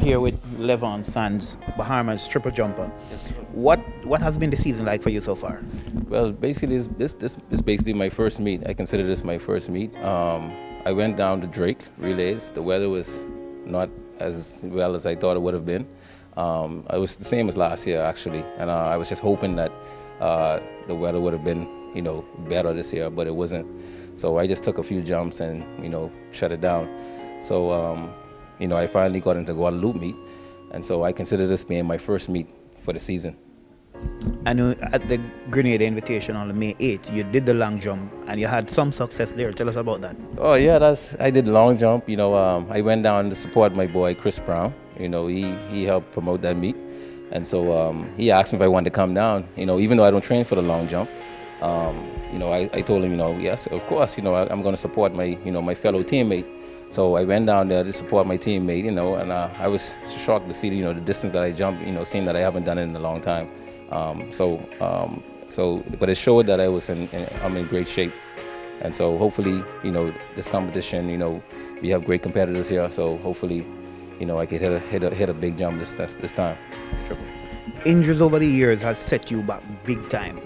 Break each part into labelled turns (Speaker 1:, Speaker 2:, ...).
Speaker 1: here with Leevan Sands, Bahamian triple jumper.
Speaker 2: Yes, sir.
Speaker 1: What has been the season like for you so far?
Speaker 2: Well, basically, this is basically my first meet. I consider this my first meet. I went down to Drake relays. The weather was not as well as I thought it would have been. It was the same as last year, actually, and I was just hoping that the weather would have been, better this year, but it wasn't. So I just took a few jumps and, shut it down. So, I finally got into Guadeloupe meet, and so I consider this being my first meet for the season.
Speaker 1: I know at the Grenada Invitation on May 8th, you did the long jump and you had some success there. Tell us about that.
Speaker 2: Oh yeah, I did long jump. I went down to support my boy Chris Brown. He helped promote that meet, and so he asked me if I wanted to come down. Even though I don't train for the long jump, I told him, yes, of course. I'm going to support my fellow teammate. So I went down there to support my teammate. And I was shocked to see the distance that I jumped. Seeing that I haven't done it in a long time. But it showed that I'm in great shape, and so hopefully, this competition, we have great competitors here, so hopefully, I could hit a big jump this time. Triple.
Speaker 1: Injuries over the years has set you back big time.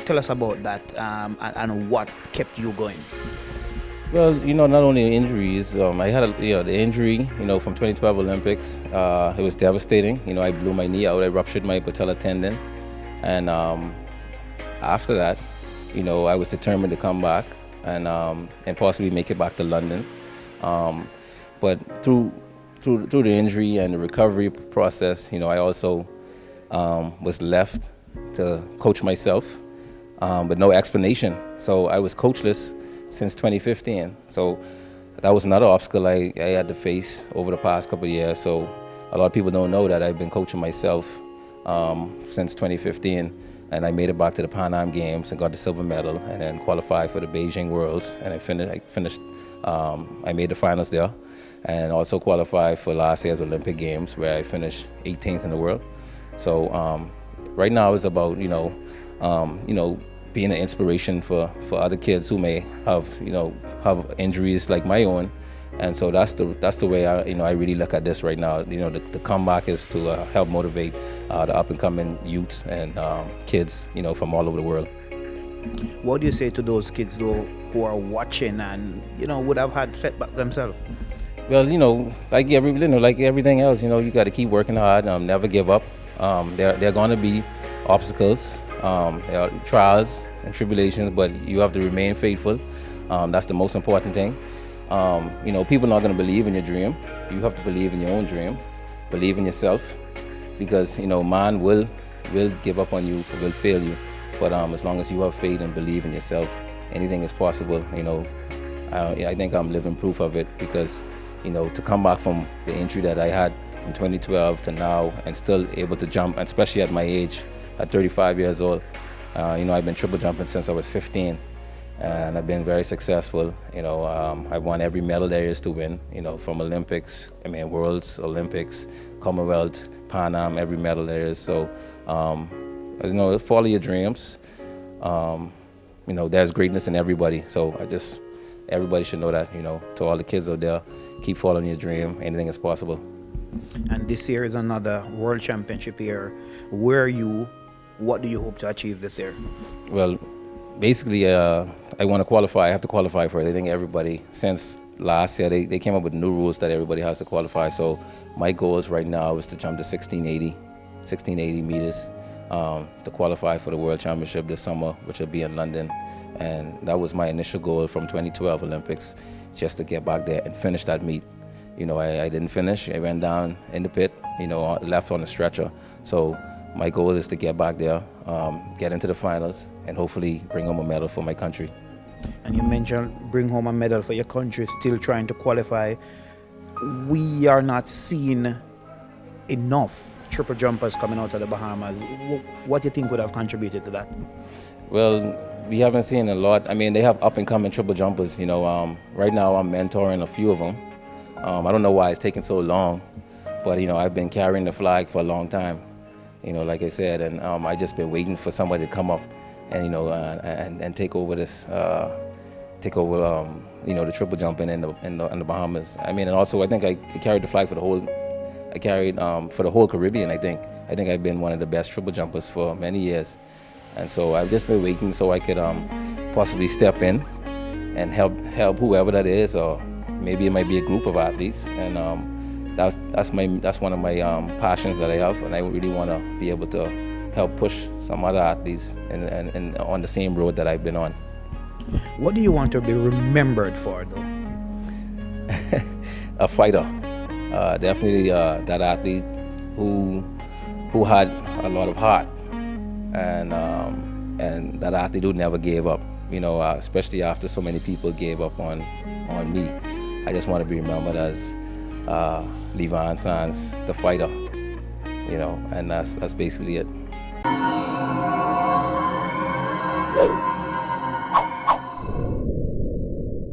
Speaker 1: Tell us about that and what kept you going.
Speaker 2: Well, not only injuries, I had the injury, from 2012 Olympics. It was devastating. I blew my knee out. I ruptured my patella tendon. And after that, I was determined to come back and possibly make it back to London. But through the injury and the recovery process, I also was left to coach myself, but no explanation. So I was coachless since 2015. So that was another obstacle I had to face over the past couple of years. So a lot of people don't know that I've been coaching myself since 2015, and I made it back to the Pan Am Games and got the silver medal, and then qualified for the Beijing Worlds, and I made the finals there, and also qualified for last year's Olympic Games, where I finished 18th in the world. So right now it's about being an inspiration for other kids who may have injuries like my own. And so that's the way I really look at this right now. The comeback is to help motivate the up and coming youths and kids, from all over the world.
Speaker 1: What do you say to those kids though who are watching and would have had setback themselves?
Speaker 2: Well, like everything else, you got to keep working hard, never give up. There are going to be obstacles, there are trials and tribulations, but you have to remain faithful. That's the most important thing. People are not going to believe in your dream. You have to believe in your own dream, believe in yourself, because man will give up on you, will fail you. But as long as you have faith and believe in yourself, anything is possible. I think I'm living proof of it, because to come back from the injury that I had from 2012 to now and still able to jump, and especially at my age, at 35 years old, I've been triple jumping since I was 15. And I've been very successful. I've won every medal there is to win, from Olympics, Worlds, Olympics, Commonwealth, Pan Am, every medal there is. So, follow your dreams. There's greatness in everybody. So everybody should know that, to all the kids out there, keep following your dream. Anything is possible.
Speaker 1: And this year is another World Championship year. Where are you? What do you hope to achieve this year?
Speaker 2: Well, basically, I want to qualify. I have to qualify for it. I think everybody, since last year, they came up with new rules that everybody has to qualify. So my goals right now is to jump to 1680 meters to qualify for the World Championship this summer, which will be in London. And that was my initial goal from 2012 Olympics, just to get back there and finish that meet. I didn't finish. I went down in the pit, left on the stretcher. So my goal is to get back there, get into the finals, and hopefully bring home a medal for my country.
Speaker 1: And you mentioned bring home a medal for your country, still trying to qualify. We are not seeing enough triple jumpers coming out of the Bahamas. What do you think would have contributed to that?
Speaker 2: Well, we haven't seen a lot. They have up-and-coming triple jumpers. Right now I'm mentoring a few of them. I don't know why it's taking so long, but I've been carrying the flag for a long time. Like I said, and I just been waiting for somebody to come up and and take over this, the triple jumping in the Bahamas. And also I think I carried the flag for the whole I carried for the whole Caribbean. I think I've been one of the best triple jumpers for many years, and so I've just been waiting so I could possibly step in and help whoever that is, or maybe it might be a group of athletes. And that's one of my passions that I have, and I really want to be able to help push some other athletes and on the same road that I've been on.
Speaker 1: What do you want to be remembered for, though?
Speaker 2: A fighter, definitely that athlete who had a lot of heart, and that athlete who never gave up. Especially after so many people gave up on me. I just want to be remembered as Leevan Sands, the fighter. And that's basically it.